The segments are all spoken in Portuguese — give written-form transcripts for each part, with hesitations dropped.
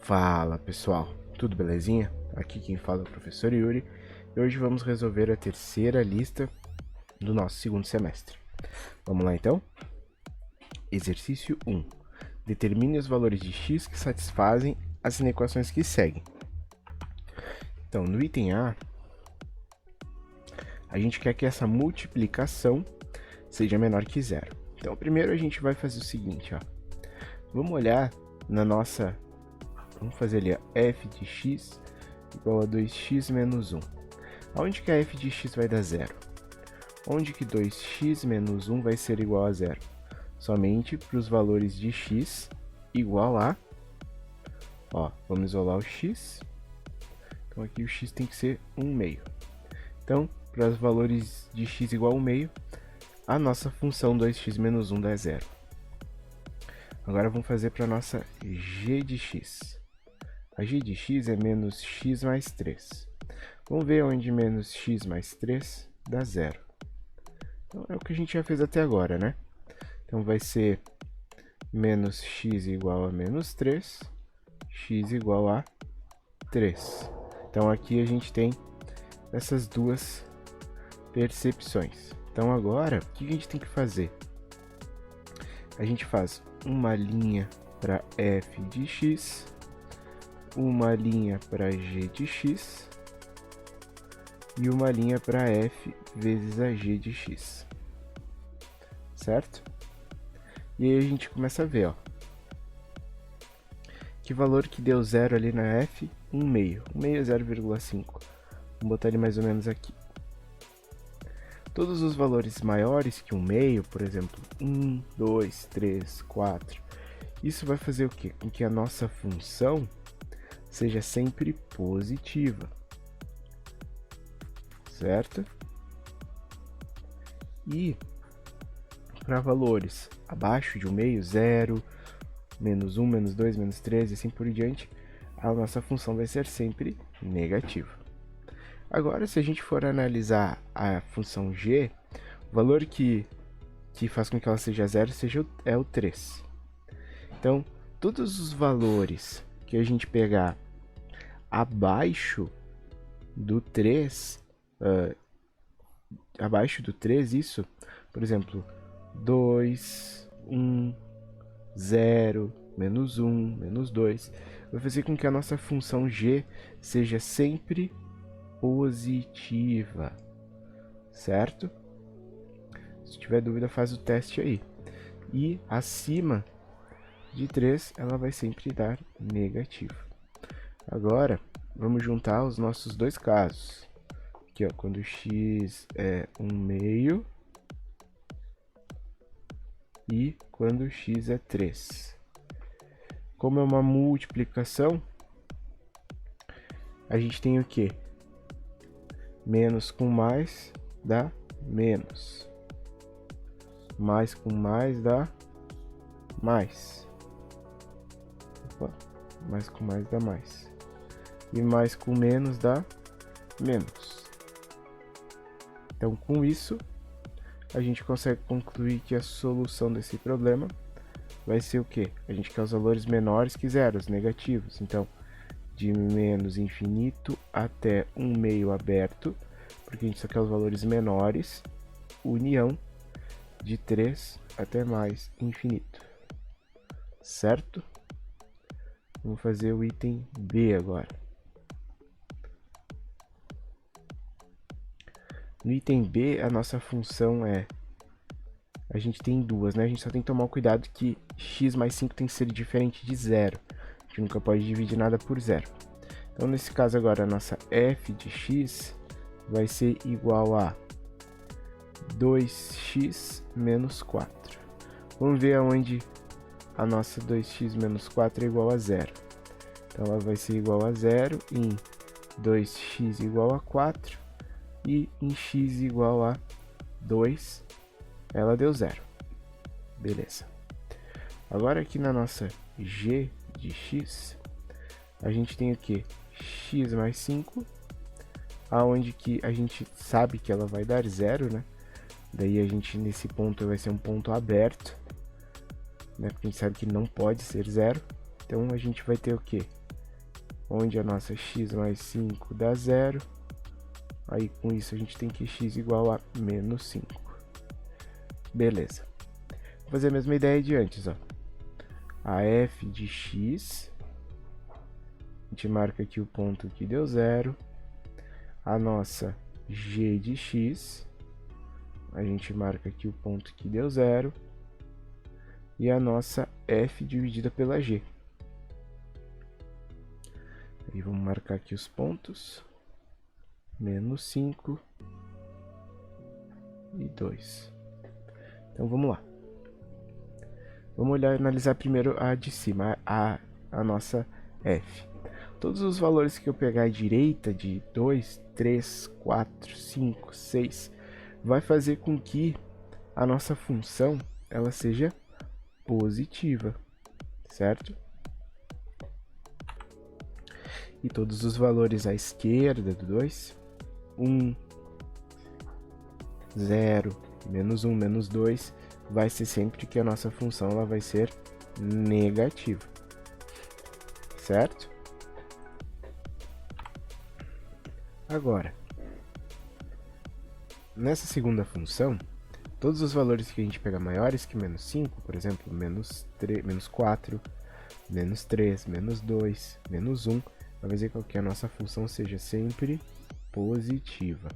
Fala pessoal, tudo belezinha? Aqui quem fala é o professor Yuri e hoje vamos resolver a terceira lista do nosso segundo semestre. Vamos lá então? Exercício 1. Determine os valores de x que satisfazem as inequações que seguem. Então, no item A, a gente quer que essa multiplicação seja menor que zero. Então, primeiro a gente vai fazer o seguinte, ó. Vamos olhar na nossa... Vamos fazer ali, ó, f de x igual a 2x menos 1. Aonde que a f de x vai dar zero? Onde que 2x menos 1 vai ser igual a zero? Somente para os valores de x igual a... Ó, vamos isolar o x. Então aqui o x tem que ser 1/2. Então, para os valores de x igual a 1/2, a nossa função 2x menos 1 dá zero. Agora vamos fazer para a nossa g de x. A g de x é menos x mais 3. Vamos ver onde menos x mais 3 dá zero. Então é o que a gente já fez até agora, né? Então vai ser menos x igual a menos 3, x igual a 3. Então aqui a gente tem essas duas percepções. Então agora, o que a gente tem que fazer? A gente faz uma linha para f de x, uma linha para g de x e uma linha para f vezes a g de x, certo? E aí a gente começa a ver, ó, que valor que deu zero ali na f, 1/2, 1/2 é 0,5, vamos botar ele mais ou menos aqui. Todos os valores maiores que 1/2, por exemplo, 1, 2, 3, 4, isso vai fazer o quê? Com que a nossa função seja sempre positiva, certo? E para valores abaixo de 1/2, 0, menos 1, menos 2, menos 3 e assim por diante, a nossa função vai ser sempre negativa. Agora, se a gente for analisar a função g, o valor que faz com que ela seja zero é o 3. Então, todos os valores que a gente pegar abaixo do 3, isso, por exemplo, 2, 1, 0, menos 1, menos 2, vai fazer com que a nossa função g seja sempre positiva, certo? Se tiver dúvida, faz o teste aí. E acima de 3, ela vai sempre dar negativo. Agora, vamos juntar os nossos dois casos. Aqui, ó, quando x é 1/2 e quando x é 3. Como é uma multiplicação, a gente tem o quê? Menos com mais dá menos. Mais com mais dá mais. Opa, mais com mais dá mais. E mais com menos dá menos. Então, com isso, a gente consegue concluir que a solução desse problema vai ser o quê? A gente quer os valores menores que zero, os negativos. Então, de menos infinito até 1/2 aberto, porque a gente só quer os valores menores, união de 3 até mais infinito, certo? Vamos fazer o item B agora. No item B, a nossa função é... A gente tem duas, né? A gente só tem que tomar cuidado que x mais 5 tem que ser diferente de zero. A gente nunca pode dividir nada por zero. Então, nesse caso agora, a nossa f de x vai ser igual a 2x menos 4. Vamos ver aonde a nossa 2x menos 4 é igual a zero. Então, ela vai ser igual a zero em 2x igual a 4 e em x igual a 2, ela deu zero. Beleza. Agora aqui na nossa g de x, a gente tem o que? X mais 5, aonde que a gente sabe que ela vai dar zero, né? Daí a gente, nesse ponto, vai ser um ponto aberto, né? Porque a gente sabe que não pode ser zero. Então a gente vai ter o que? onde a nossa x mais 5 dá 0. Aí com isso a gente tem que x igual a menos 5. Beleza. Vou fazer a mesma ideia de antes, ó. A f de x, a gente marca aqui o ponto que deu 0. A nossa g de x, a gente marca aqui o ponto que deu 0. E a nossa f dividida pela g. Aí vamos marcar aqui os pontos. Menos 5 e 2. Então vamos lá. Vamos analisar primeiro a de cima, a nossa f. Todos os valores que eu pegar à direita, de 2, 3, 4, 5, 6, vai fazer com que a nossa função ela seja positiva, certo? E todos os valores à esquerda do 2, 1, 0, menos 1, menos 2, vai ser sempre que a nossa função ela vai ser negativa, certo? Agora, nessa segunda função, todos os valores que a gente pegar maiores que menos 5, por exemplo, menos 4, menos 3, menos 2, menos 1, vai fazer com que a nossa função seja sempre positiva.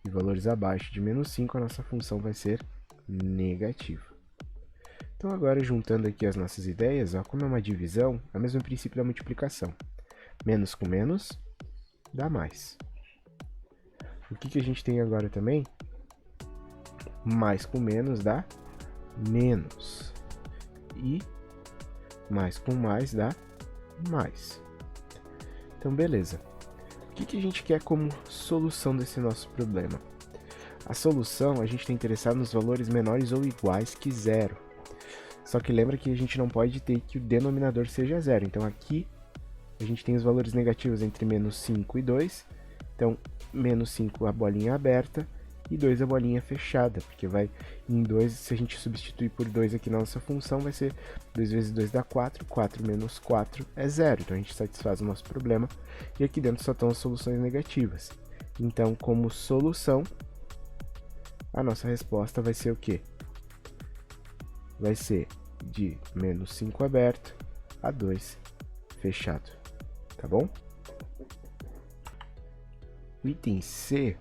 E valores abaixo de menos 5, a nossa função vai ser negativa. Então agora, juntando aqui as nossas ideias, ó, como é uma divisão, é o mesmo princípio da multiplicação. Menos com menos dá mais. O que a gente tem agora também? Mais com menos dá menos. E mais com mais dá mais. Então, beleza. O que a gente quer como solução desse nosso problema? A solução, a gente está interessado nos valores menores ou iguais que 0. Só que lembra que a gente não pode ter que o denominador seja 0. Então, aqui a gente tem os valores negativos entre menos 5 e 2. Então, menos 5 a bolinha aberta e 2 a bolinha fechada, porque vai em 2, se a gente substituir por 2 aqui na nossa função, vai ser 2 vezes 2 dá 4, 4 menos 4 é 0. Então, a gente satisfaz o nosso problema e aqui dentro só estão as soluções negativas. Então, como solução, a nossa resposta vai ser o quê? Vai ser de menos 5 aberto a 2 fechado. Tá bom? O item C,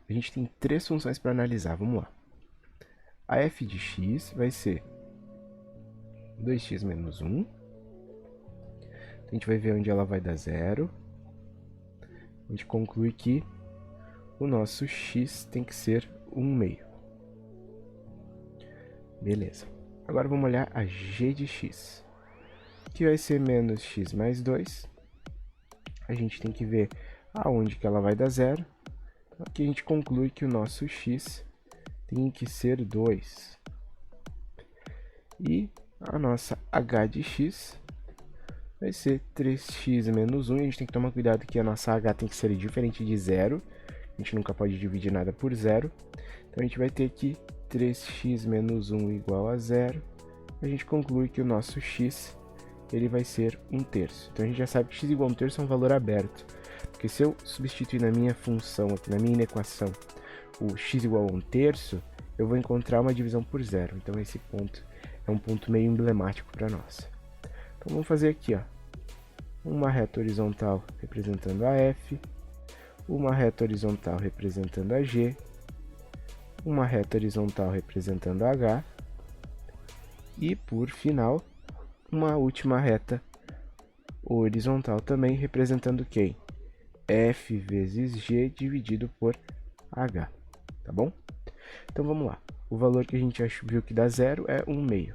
a gente tem 3 funções para analisar. Vamos lá. A f de x vai ser 2x menos 1. Então, a gente vai ver onde ela vai dar 0. A gente conclui que o nosso x tem que ser 1/2. Beleza. Agora vamos olhar a g de x, que vai ser menos x mais 2. A gente tem que ver aonde que ela vai dar 0. Então, aqui a gente conclui que o nosso x tem que ser 2. E a nossa h de x vai ser 3x menos 1. E a gente tem que tomar cuidado que a nossa h tem que ser diferente de 0. A gente nunca pode dividir nada por 0. Então, a gente vai ter que 3x menos 1 igual a 0. A gente conclui que o nosso x ele vai ser 1/3. Então, a gente já sabe que x igual a 1/3 é um valor aberto. Porque se eu substituir na minha função, aqui na minha equação, o x igual a 1/3, eu vou encontrar uma divisão por 0. Então, esse ponto é um ponto meio emblemático para nós. Então, vamos fazer aqui, ó, uma reta horizontal representando a f, uma reta horizontal representando a g, uma reta horizontal representando a h, e, por final, uma última reta horizontal também representando quem? F vezes G dividido por H, tá bom? Então vamos lá. O valor que a gente viu que dá 0 é 1/2.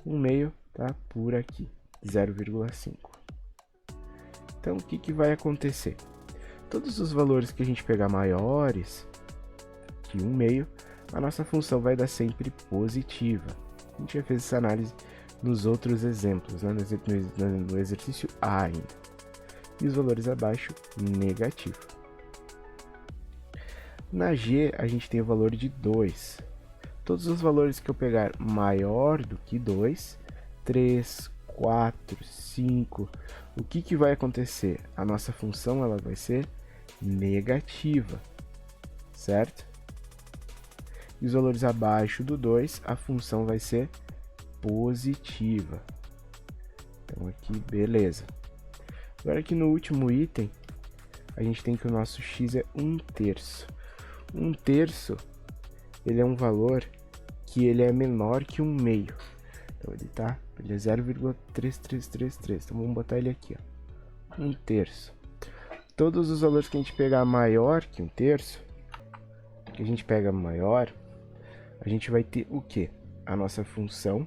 1/2 tá por aqui, 0,5. Então o que vai acontecer? Todos os valores que a gente pegar maiores que 1/2, a nossa função vai dar sempre positiva. A gente já fez essa análise nos outros exemplos, né? No exercício A ainda. E os valores abaixo, negativo. Na G, a gente tem o valor de 2. Todos os valores que eu pegar maior do que 2, 3, 4, 5, o que vai acontecer? A nossa função ela vai ser negativa, certo? E os valores abaixo do 2, a função vai ser positiva. Então aqui, beleza. Agora aqui no último item, a gente tem que o nosso x é 1/3. 1/3, ele é um valor que ele é menor que 1/2. Então ele é 0,3333. Então vamos botar ele aqui, ó. 1/3. Todos os valores que a gente pegar maior que 1/3, que a gente pega maior, a gente vai ter o quê? A nossa função,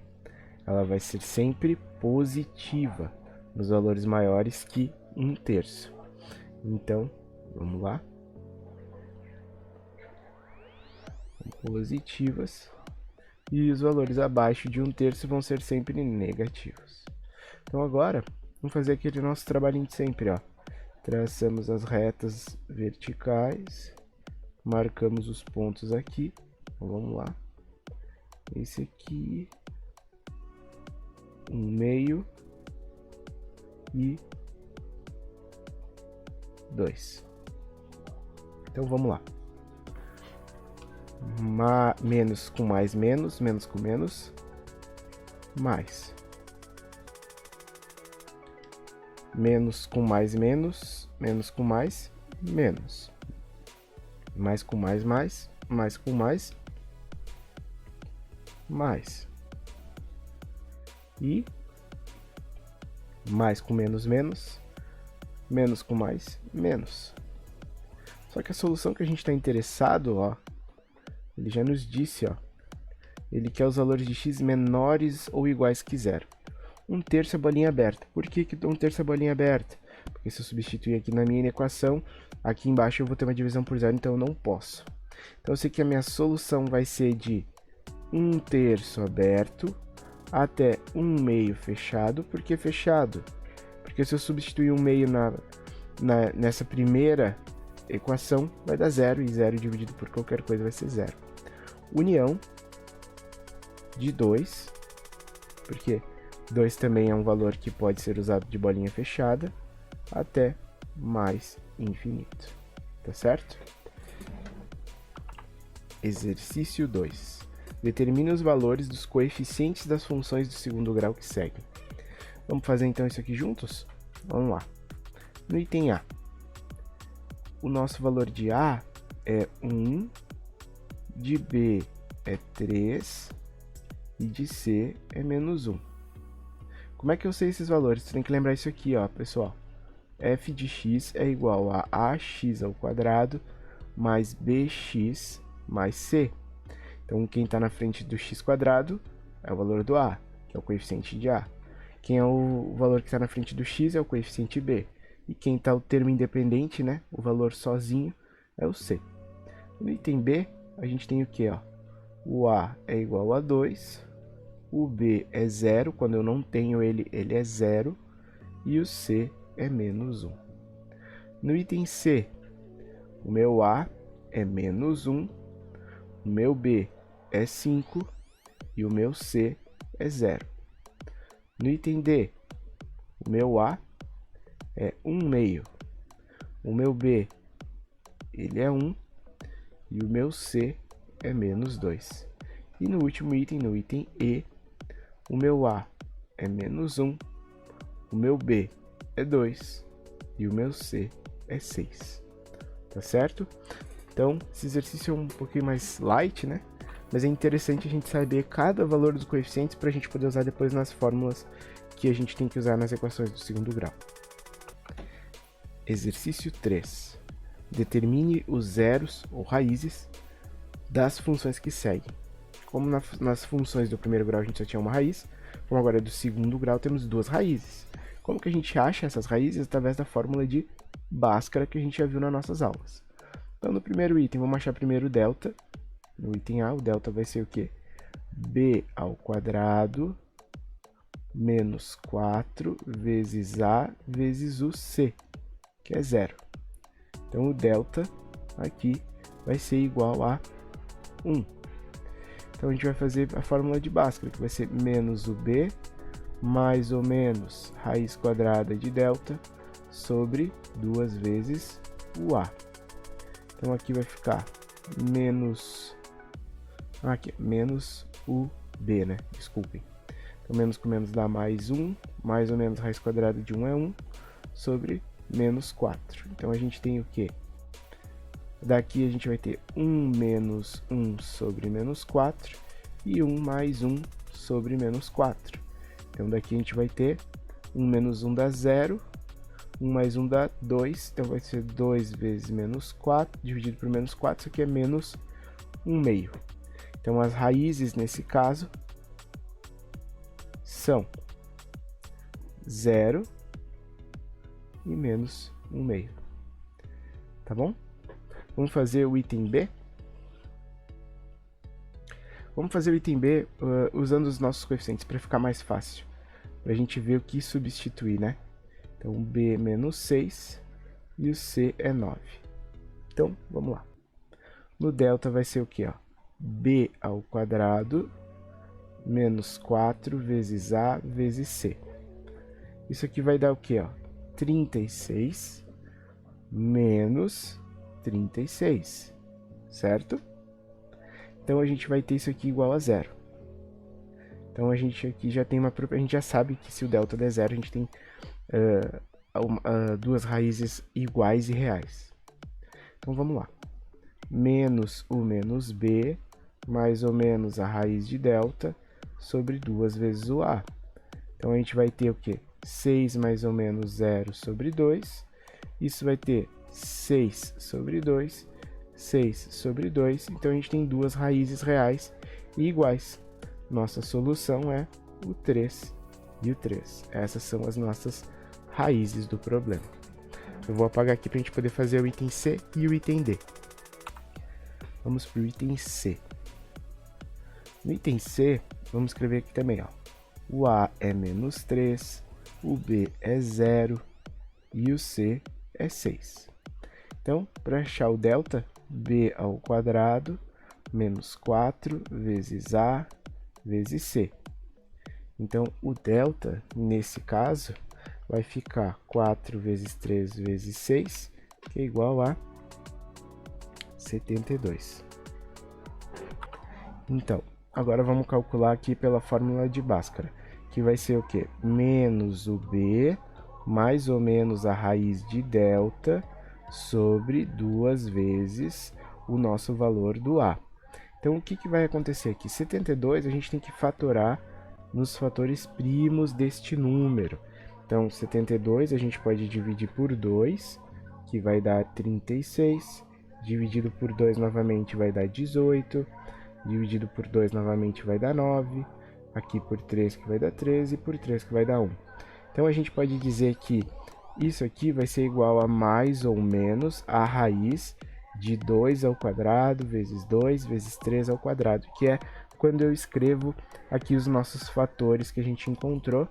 ela vai ser sempre positiva nos valores maiores que 1/3. Então, vamos lá. Positivas. E os valores abaixo de 1/3 vão ser sempre negativos. Então agora, vamos fazer aquele nosso trabalhinho de sempre, ó. Traçamos as retas verticais, marcamos os pontos aqui. Então, vamos lá. Esse aqui, 1/2 e 2. Então vamos lá. Menos com mais, menos, menos com menos, mais. Menos com mais, menos, menos com mais, menos. Mais com mais, mais com mais, mais. E mais com menos, menos, menos com mais, menos. Só que a solução que a gente está interessado, ó, ele já nos disse, ó, ele quer os valores de x menores ou iguais que 0. 1/3 é bolinha aberta. Por que 1/3 é bolinha aberta? Porque se eu substituir aqui na minha equação, aqui embaixo eu vou ter uma divisão por 0, então eu não posso. Então eu sei que a minha solução vai ser de 1/3 aberto até 1/2 fechado. Por que fechado? Porque se eu substituir 1/2 nessa primeira equação, vai dar 0, e 0 dividido por qualquer coisa vai ser 0. União de 2, porque 2 também é um valor que pode ser usado de bolinha fechada, até mais infinito. Tá certo? Exercício 2. Determine os valores dos coeficientes das funções do segundo grau que seguem. Vamos fazer então isso aqui juntos? Vamos lá. No item A, o nosso valor de A é 1, de B é 3 e de C é menos 1. Como é que eu sei esses valores? Você tem que lembrar isso aqui, ó, pessoal. F de x é igual a ax ao quadrado mais bx mais c. Então, quem está na frente do x quadrado é o valor do a, que é o coeficiente de a. Quem é o valor que está na frente do x é o coeficiente b. E quem está o termo independente, né, o valor sozinho, é o c. No item b, a gente tem o que, ó? O a é igual a 2, o b é 0, quando eu não tenho ele, ele é 0, e o c é menos 1. No item c, o meu a é menos 1, o meu b é 5 e o meu c é 0. No item d, o meu a é 1/2, o meu b ele é 1 e o meu c é menos 2. E no último item, no item e, o meu a é menos 1, o meu b é 2 e o meu c é 6. Tá certo? Então, esse exercício é um pouquinho mais light, né? Mas é interessante a gente saber cada valor dos coeficientes para a gente poder usar depois nas fórmulas que a gente tem que usar nas equações do segundo grau. Exercício 3. Determine os zeros ou raízes das funções que seguem. Como nas funções do primeiro grau a gente só tinha uma raiz, como agora é do segundo grau temos duas raízes. Como que a gente acha essas raízes? Através da fórmula de Bhaskara que a gente já viu nas nossas aulas. Então, no primeiro item, vamos achar primeiro o delta. No item A, o delta vai ser o quê? B ao quadrado menos 4 vezes A vezes o C, que é 0. Então, o delta aqui vai ser igual a 1. Então, a gente vai fazer a fórmula de Bhaskara, que vai ser menos o B mais ou menos raiz quadrada de delta sobre 2 vezes o A. Então aqui vai ficar menos... aqui, menos o B, né? Desculpem. Então menos com menos dá mais 1, mais ou menos raiz quadrada de 1 é 1, sobre menos 4. Então a gente tem o quê? Daqui a gente vai ter 1 menos 1 sobre menos 4 e 1 mais 1 sobre menos 4. Então daqui a gente vai ter 1 menos 1 dá 0, 1 mais 1 dá 2, então vai ser 2 vezes menos 4, dividido por menos 4, isso aqui é menos 1 meio. Então as raízes nesse caso são 0 e menos 1 meio. Tá bom? Vamos fazer o item B? Vamos fazer o item B usando os nossos coeficientes para ficar mais fácil. Para a gente ver o que substituir, né? Então, B é menos 6 e o C é 9. Então, vamos lá. No delta vai ser o quê? Ó? B ao quadrado menos 4 vezes A vezes C. Isso aqui vai dar o quê? Ó? 36 menos 36, certo? Então a gente vai ter isso aqui igual a 0. Então a gente aqui já tem a gente já sabe que se o delta der 0, a gente tem duas raízes iguais e reais. Então vamos lá. Menos o menos b, mais ou menos a raiz de delta, sobre 2 vezes o a. Então a gente vai ter o quê? 6 mais ou menos 0 sobre 2. Isso vai ter 6 sobre 2, 6 sobre 2. Então a gente tem duas raízes reais e iguais. Nossa solução é o 3 e o 3. Essas são as nossas raízes do problema. Eu vou apagar aqui para a gente poder fazer o item C e o item D. Vamos para o item C. No item C, vamos escrever aqui também, ó. O A é menos 3, o B é 0 e o C é 6. Então, para achar o delta, B ao quadrado menos 4 vezes A vezes C. Então, o delta, nesse caso, vai ficar 4 vezes 3 vezes 6, que é igual a 72. Então, agora vamos calcular aqui pela fórmula de Bhaskara, que vai ser o quê? Menos o B, mais ou menos a raiz de delta, sobre 2 vezes o nosso valor do A. Então, o que vai acontecer aqui? 72 a gente tem que fatorar nos fatores primos deste número. Então, 72 a gente pode dividir por 2, que vai dar 36. Dividido por 2 novamente vai dar 18. Dividido por 2 novamente vai dar 9. Aqui por 3 que vai dar 13. E por 3 que vai dar 1. Então, a gente pode dizer que isso aqui vai ser igual a mais ou menos a raiz de 2 ao quadrado vezes 2 vezes 3 ao quadrado, que é quando eu escrevo aqui os nossos fatores que a gente encontrou,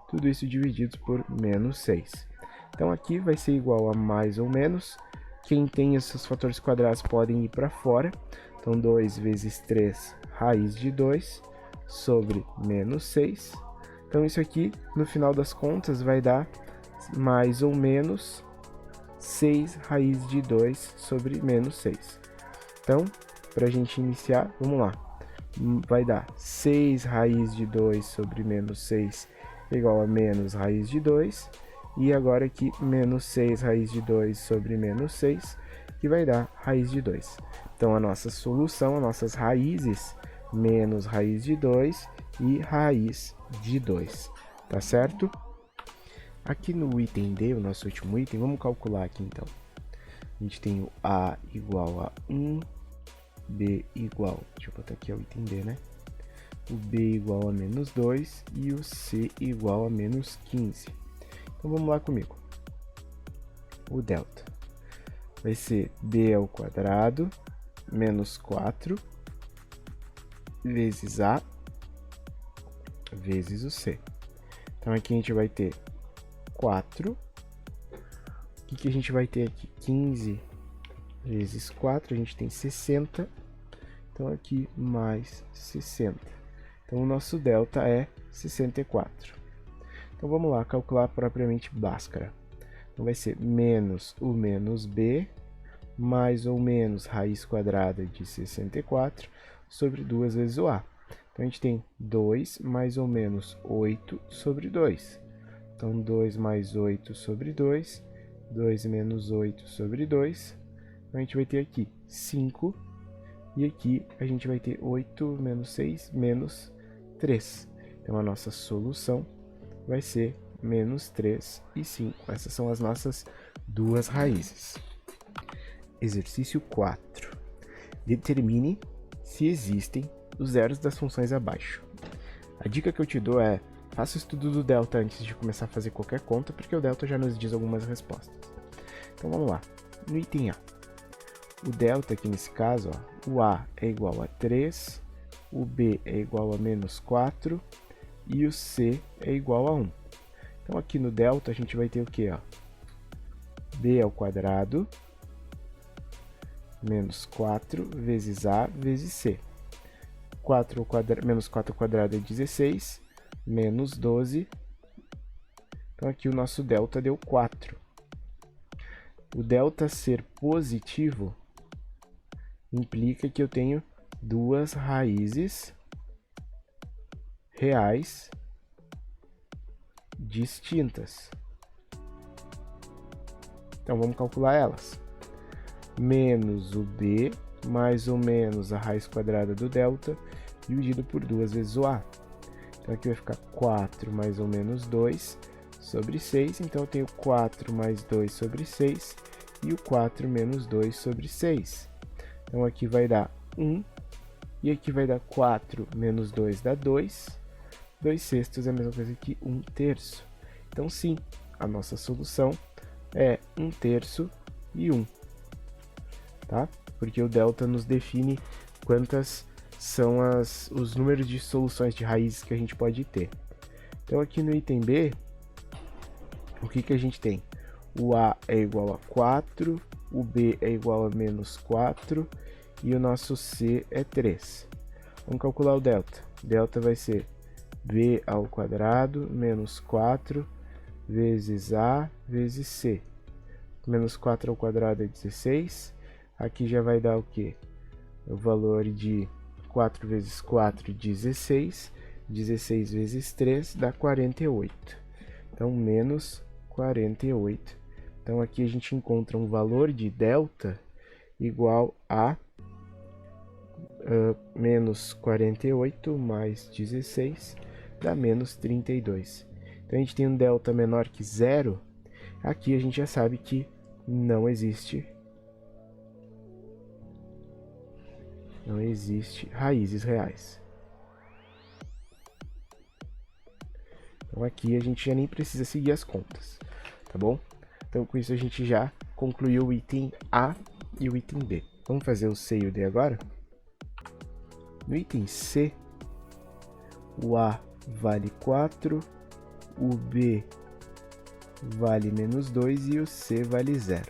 tudo isso dividido por menos 6. Então aqui vai ser igual a mais ou menos, quem tem esses fatores quadrados podem ir para fora, então 2 vezes 3 raiz de 2 sobre menos 6. Então isso aqui, no final das contas, vai dar mais ou menos 6 raiz de 2 sobre menos 6. Então, para a gente iniciar, vamos lá. Vai dar 6 raiz de 2 sobre menos 6 igual a menos raiz de 2. E agora aqui, menos 6 raiz de 2 sobre menos 6, que vai dar raiz de 2. Então, a nossa solução, as nossas raízes, menos raiz de 2 e raiz de 2. Tá certo? Aqui no item D, o nosso último item, vamos calcular aqui então. A gente tem o A igual a 1, B igual, deixa eu botar aqui o item D, né? O B igual a menos 2 e o C igual a menos 15. Então vamos lá comigo. O delta vai ser B ao quadrado menos 4 vezes A vezes o C. Então aqui a gente vai ter 4. O que a gente vai ter aqui? 15 vezes 4, a gente tem 60. Então aqui mais 60. Então o nosso delta é 64. Então vamos lá, calcular propriamente Bhaskara. Então vai ser menos o menos b, mais ou menos raiz quadrada de 64 sobre 2 vezes o a. Então a gente tem 2 mais ou menos 8 sobre 2. Então 2 mais 8 sobre 2, 2 menos 8 sobre 2. Então a gente vai ter aqui 5, e aqui a gente vai ter 8 menos 6 menos 3. Então a nossa solução vai ser menos 3 e 5. Essas são as nossas duas raízes. Exercício 4. Determine se existem os zeros das funções abaixo. A dica que eu te dou é, faça o estudo do delta antes de começar a fazer qualquer conta, porque o delta já nos diz algumas respostas. Então vamos lá. No item A, o delta aqui nesse caso, ó, o A é igual a 3, o B é igual a menos 4 e o C é igual a 1. Então aqui no delta a gente vai ter o que? B ao quadrado menos 4 vezes A vezes C. 4 ao quadrado, menos 4 ao quadrado é 16, menos 12. Então aqui o nosso delta deu 4. O delta ser positivo implica que eu tenho duas raízes reais distintas. Então vamos calcular elas. Menos o b mais ou menos a raiz quadrada do delta dividido por 2 vezes o a. Então aqui vai ficar 4 mais ou menos 2 sobre 6. Então eu tenho 4 mais 2 sobre 6 e o 4 menos 2 sobre 6. Então aqui vai dar 1 e aqui vai dar 4 menos 2 dá 2. 2 sextos é a mesma coisa que 1 terço. Então sim, a nossa solução é 1 terço e 1. Tá? Porque o delta nos define quantas são os números de soluções de raízes que a gente pode ter. Então aqui no item B, o que a gente tem? O A é igual a 4, o B é igual a menos 4 e o nosso C é 3. Vamos calcular o delta. Delta vai ser B ao quadrado menos 4 vezes A vezes C. Menos 4 ao quadrado é 16. Aqui já vai dar o quê? O valor de 4 vezes 4, 16. 16 vezes 3 dá 48. Então, menos 48. Então, aqui a gente encontra um valor de delta igual a menos 48 mais 16 dá menos 32. Então, a gente tem um delta menor que zero. Aqui a gente já sabe que não existe raízes reais. Então aqui a gente já nem precisa seguir as contas, tá bom? Então com isso a gente já concluiu o item A e o item B. Vamos fazer o C e o D agora? No item C, o A vale 4, o B vale menos 2 e o C vale 0.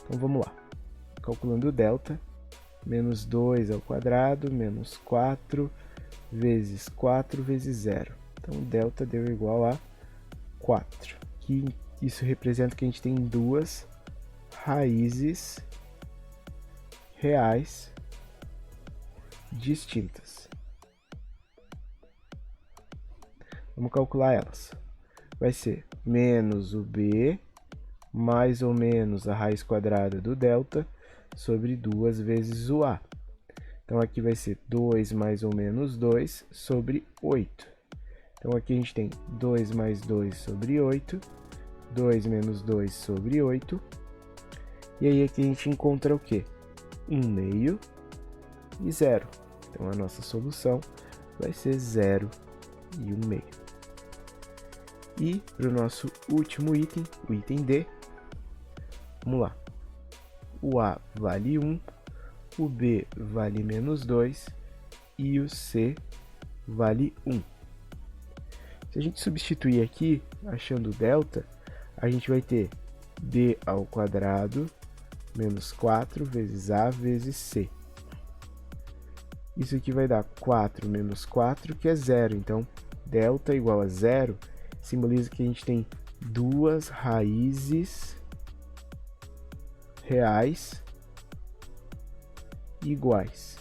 Então vamos lá. Calculando o delta, menos 2 ao quadrado, menos 4 vezes 4 vezes 0. Então, o delta deu igual a 4. Que isso representa que a gente tem duas raízes reais distintas. Vamos calcular elas. Vai ser menos o b mais ou menos a raiz quadrada do delta sobre 2 vezes o a. Então, aqui vai ser 2 mais ou menos 2 sobre 8. Então, aqui a gente tem 2 mais 2 sobre 8, 2 menos 2 sobre 8. E aí, aqui a gente encontra o quê? 1 meio e 0. Então, a nossa solução vai ser 0 e 1 meio. E para o nosso último item, o item D, vamos lá. O A vale 1, o B vale menos 2 e o C vale 1. Se a gente substituir aqui, achando o delta, a gente vai ter B ao quadrado menos 4 vezes A vezes C. Isso aqui vai dar 4 menos 4, que é 0. Então, delta igual a 0 simboliza que a gente tem duas raízes reais iguais.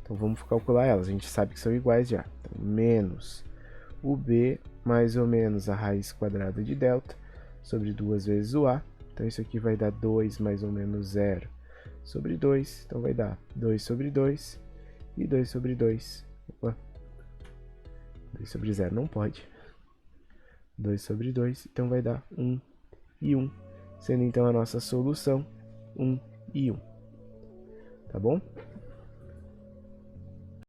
Então vamos calcular elas, a gente sabe que são iguais já. Então, menos o b mais ou menos a raiz quadrada de delta sobre 2 vezes o a. Então isso aqui vai dar 2 mais ou menos 0 sobre 2. Então vai dar 2 sobre 2 e 2 sobre 2. Opa, 2 sobre 0 não pode. 2 sobre 2, então vai dar 1 e 1, sendo então a nossa solução 1 e 1. Tá bom?